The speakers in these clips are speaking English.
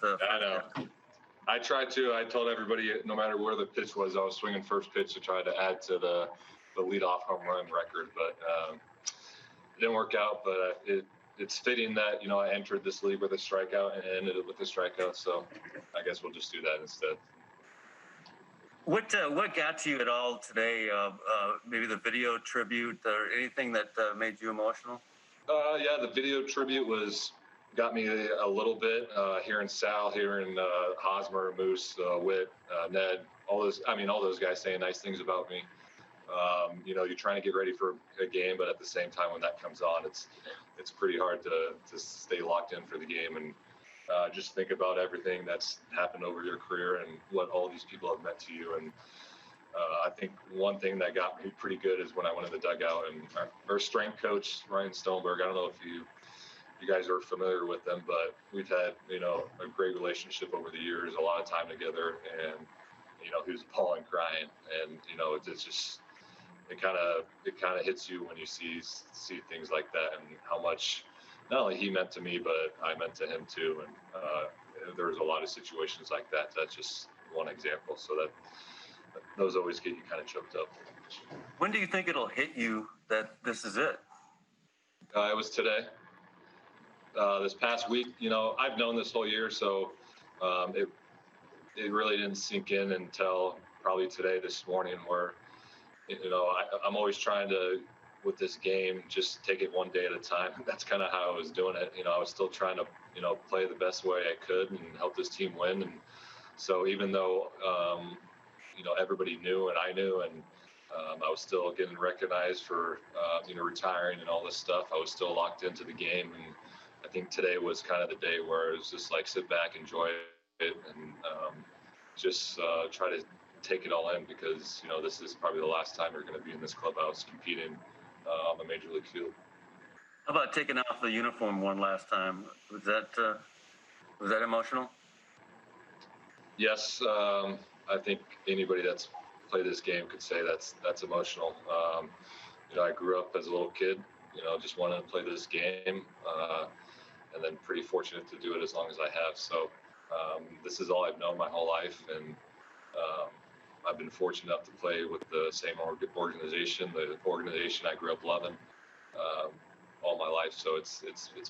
I know. I tried to. I told everybody, no matter where the pitch was, I was swinging first pitch to try to add to the leadoff home run record, but it didn't work out. But it's fitting that I entered this league with a strikeout and ended it with a strikeout. So I guess we'll just do that instead. What got to you at all today? Maybe the video tribute or anything that made you emotional? Yeah, the video tribute got me a little bit. Hearing Sal, hearing Hosmer, Moose, Witt, Ned, all those guys saying nice things about me. You're trying to get ready for a game, but at the same time, when that comes on, it's pretty hard to stay locked in for the game and just think about everything that's happened over your career and what all these people have meant to you. And I think one thing that got me pretty good is when I went in the dugout and our strength coach, Ryan Stoneberg, I don't know if you guys are familiar with them, but we've had, a great relationship over the years, a lot of time together, and, he was bawling, crying. And, it's just, it kind of hits you when you see things like that and how much not only he meant to me, but I meant to him too. And there was a lot of situations like that. That's just one example. So those always get you kind of choked up. When do you think it'll hit you that this is it? It was today. This past week, I've known this whole year, so it really didn't sink in until probably today, this morning, where I'm always trying to, with this game, just take it one day at a time. That's kind of how I was doing it. I was still trying to play the best way I could and help this team win. And so even though everybody knew and I knew, and I was still getting recognized for retiring and all this stuff, I was still locked into the game. And I think today was kind of the day where it was just like sit back, enjoy it, and just try to take it all in, because this is probably the last time you're going to be in this clubhouse competing on the major league field. How about taking off the uniform one last time? Was that emotional? Yes, I think anybody that's played this game could say that's emotional. I grew up as a little kid, just wanted to play this game, and then pretty fortunate to do it as long as I have. So this is all I've known my whole life, and I've been fortunate enough to play with the same organization, the organization I grew up loving all my life. So it's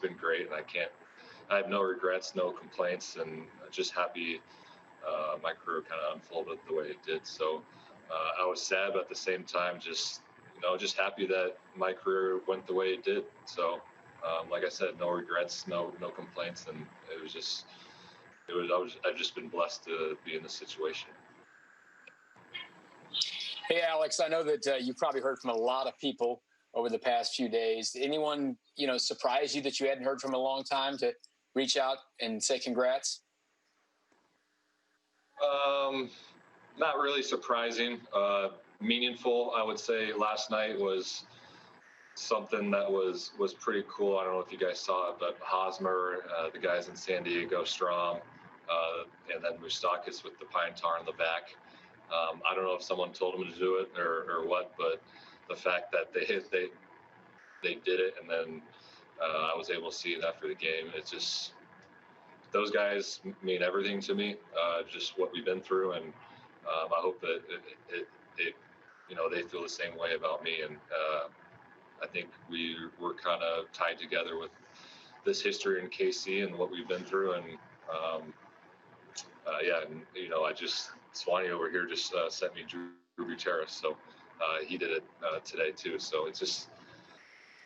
been great, and I have no regrets, no complaints, and just happy my career kind of unfolded the way it did. So I was sad, but at the same time, just happy that my career went the way it did. So like I said, no regrets, no complaints, and I've just been blessed to be in this situation. Hey, Alex, I know that you've probably heard from a lot of people over the past few days. Anyone, surprise you that you hadn't heard from a long time to reach out and say congrats? Not really surprising. Meaningful, I would say. Last night was something that was pretty cool. I don't know if you guys saw it, but Hosmer, the guys in San Diego, Strom, and then Moustakas with the pine tar in the back. I don't know if someone told them to do it or what, but the fact that they did it, and then I was able to see it after the game. It's just, those guys mean everything to me. Just what we've been through, and I hope that they feel the same way about me. And I think we're kind of tied together with this history in KC and what we've been through, and Swanee over here just sent me Drew Gutierrez, so he did it today too. So it's just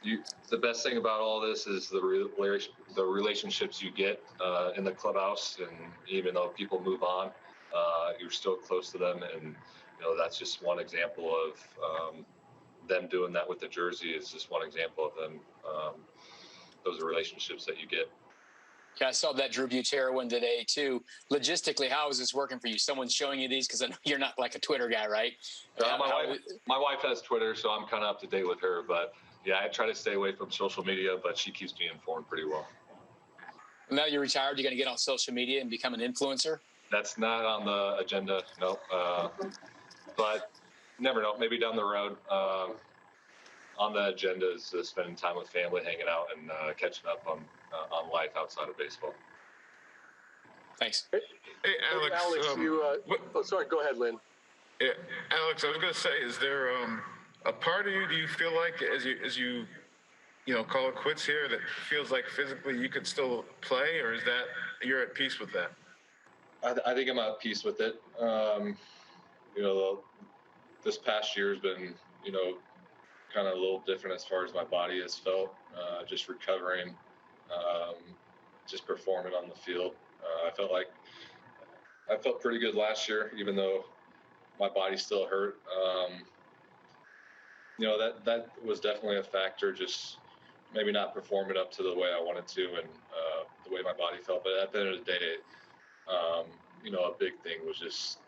the best thing about all this is the relationships you get in the clubhouse, and even though people move on, you're still close to them, and that's just one example of them doing that with the jersey. Is just one example of them. Those are relationships that you get. Yeah, I saw that Drew Butera one today, too. Logistically, how is this working for you? Someone's showing you these? Because I know you're not like a Twitter guy, right? My wife has Twitter, so I'm kind of up to date with her. But, yeah, I try to stay away from social media, but she keeps me informed pretty well. Now you're retired, you're going to get on social media and become an influencer? That's not on the agenda, no. But never know. Maybe down the road. On the agenda is spending time with family, hanging out, and catching up on life outside of baseball. Thanks. Hey, Hey, Alex. sorry, go ahead, Lynn. Yeah, Alex, I was gonna say, is there a part of you? Do you feel like as you call it quits here, that feels like physically you could still play, or is that you're at peace with that? I think I'm at peace with it. This past year has been, kind of a little different as far as my body has felt. Just recovering, um, just performing on the field. I felt pretty good last year, even though my body still hurt. That was definitely a factor. Just maybe not performing up to the way I wanted to, and the way my body felt. But at the end of the day, a big thing was just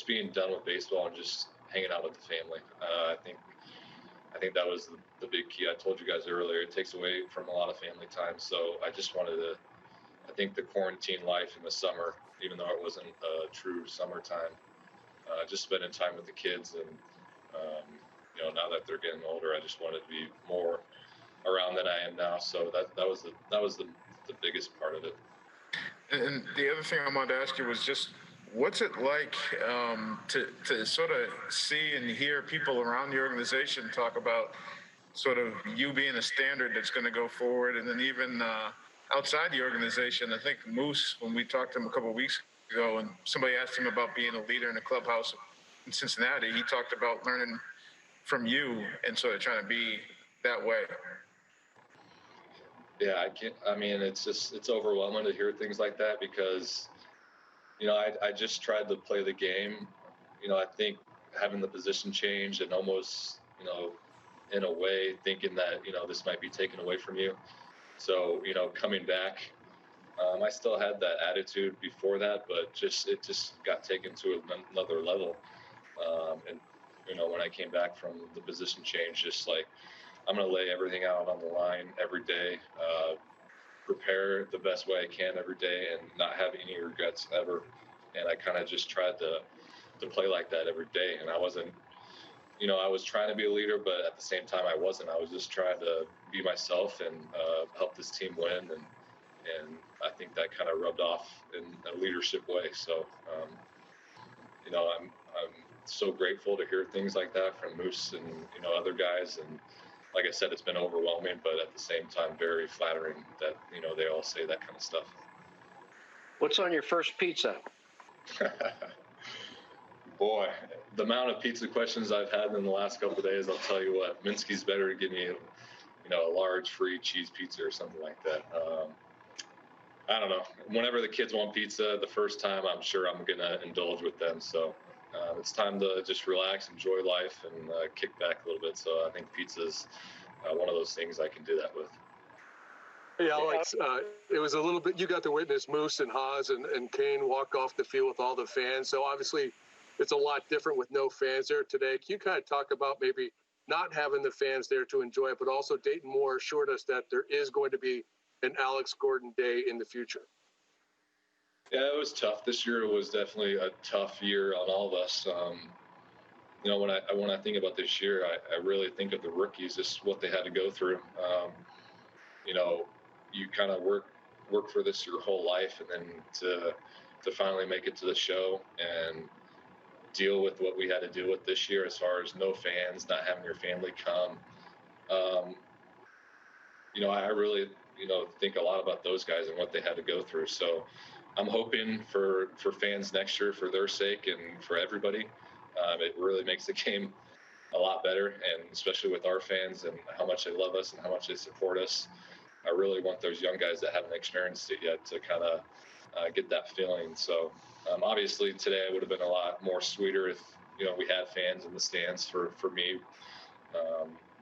being done with baseball and just hanging out with the family. I think that was the big key. I told you guys earlier, it takes away from a lot of family time. So I just wanted to, I think the quarantine life in the summer, even though it wasn't a true summertime, just spending time with the kids. And, now that they're getting older, I just wanted to be more around than I am now. So that was the biggest part of it. And the other thing I wanted to ask you was just, what's it like to sort of see and hear people around the organization talk about sort of you being a standard that's going to go forward, and then even outside the organization? I think Moose, when we talked to him a couple of weeks ago, and somebody asked him about being a leader in the clubhouse in Cincinnati, he talked about learning from you and sort of trying to be that way. Yeah, it's overwhelming to hear things like that because, I just tried to play the game. I think having the position change and almost, in a way thinking that, this might be taken away from you. So, coming back, I still had that attitude before that, but it just got taken to another level. And, when I came back from the position change, just like, I'm going to lay everything out on the line every day, prepare the best way I can every day, and not have any regrets ever. And I kind of just tried to play like that every day. And I wasn't, I was trying to be a leader, but at the same time, I wasn't. I was just trying to be myself and help this team win. And I think that kind of rubbed off in a leadership way. So, I'm so grateful to hear things like that from Moose and, other guys. And like I said, it's been overwhelming, but at the same time, very flattering that, they all say that kind of stuff. What's on your first pizza? Boy, the amount of pizza questions I've had in the last couple of days, I'll tell you what, Minsky's better to give me, a large free cheese pizza or something like that. I don't know. Whenever the kids want pizza the first time, I'm sure I'm going to indulge with them. So it's time to just relax, enjoy life, and kick back a little bit. So I think pizza's one of those things I can do that with. Hey, Alex, it was a little bit, you got to witness Moose and Haas and Kane walk off the field with all the fans. So obviously it's a lot different with no fans there today. Can you kind of talk about maybe not having the fans there to enjoy it, but also Dayton Moore assured us that there is going to be an Alex Gordon day in the future? Yeah, it was tough. This year was definitely a tough year on all of us. When I think about this year, I really think of the rookies, just what they had to go through. You kind of work for this your whole life, and then to finally make it to the show and deal with what we had to deal with this year, as far as no fans, not having your family come. I really, think a lot about those guys and what they had to go through. So I'm hoping for fans next year, for their sake and for everybody. It really makes the game a lot better, and especially with our fans and how much they love us and how much they support us. I really want those young guys that haven't experienced it yet to kind of get that feeling. So obviously today would have been a lot more sweeter if, we had fans in the stands for me.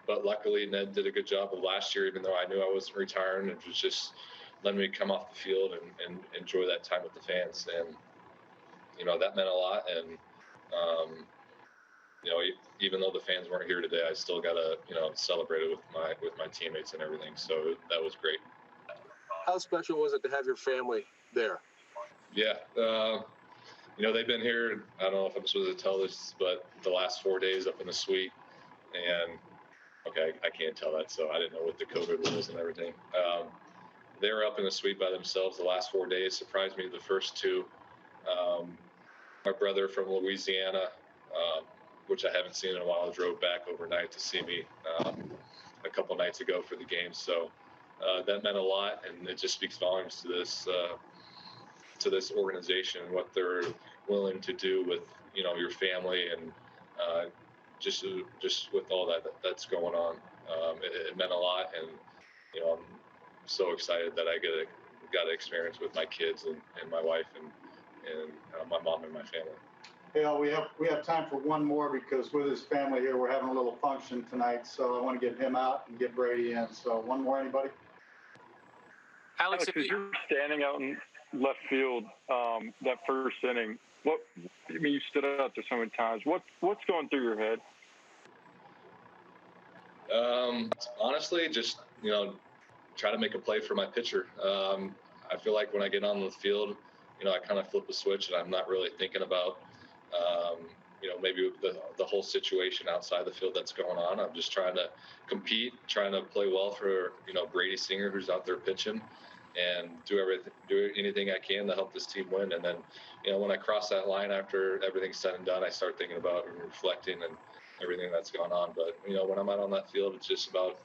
But luckily Ned did a good job of last year, even though I knew I wasn't retiring. It was just letting me come off the field and enjoy that time with the fans. And, that meant a lot. And, even though the fans weren't here today, I still got to, celebrate it with my teammates and everything. So that was great. How special was it to have your family there? Yeah. They've been here, I don't know if I'm supposed to tell this, but the last 4 days up in the suite. And okay, I can't tell that. So I didn't know what the COVID rules and everything. they were up in the suite by themselves the last 4 days. Surprised me the first two. My brother from Louisiana, which I haven't seen in a while, drove back overnight to see me a couple nights ago for the game. So that meant a lot, and it just speaks volumes to this organization and what they're willing to do with your family and just with all that's going on. It meant a lot, and I'm so excited that I got to experience with my kids and my wife and my mom and my family. Hale, we have time for one more because with his family here, we're having a little function tonight. So I want to get him out and get Brady in. So one more, anybody? Alex, if you're standing out in left field that first inning, you stood out there so many times. What's going through your head? Honestly, just try to make a play for my pitcher. I feel like when I get on the field, I kind of flip a switch and I'm not really thinking about maybe the whole situation outside the field that's going on. I'm just trying to compete, trying to play well for Brady Singer, who's out there pitching, and do anything I can to help this team win. And then when I cross that line after everything's said and done, I start thinking about and reflecting and everything that's going on. But when I'm out on that field, it's just about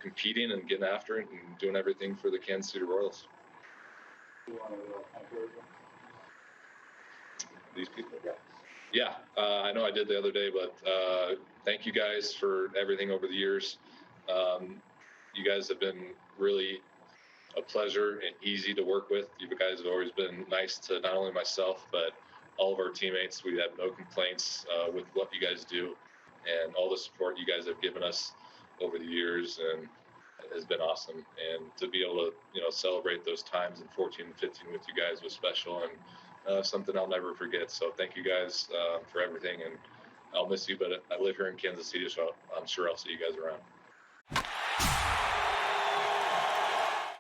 competing and getting after it and doing everything for the Kansas City Royals. These people. Yeah, I know I did the other day, but thank you guys for everything over the years. You guys have been really a pleasure and easy to work with. You guys have always been nice to not only myself, but all of our teammates. We have no complaints with what you guys do and all the support you guys have given us over the years, and it has been awesome. And to be able to, celebrate those times in 14 and 15 with you guys was special and something I'll never forget. So thank you guys for everything, and I'll miss you, but I live here in Kansas City, so I'm sure I'll see you guys around.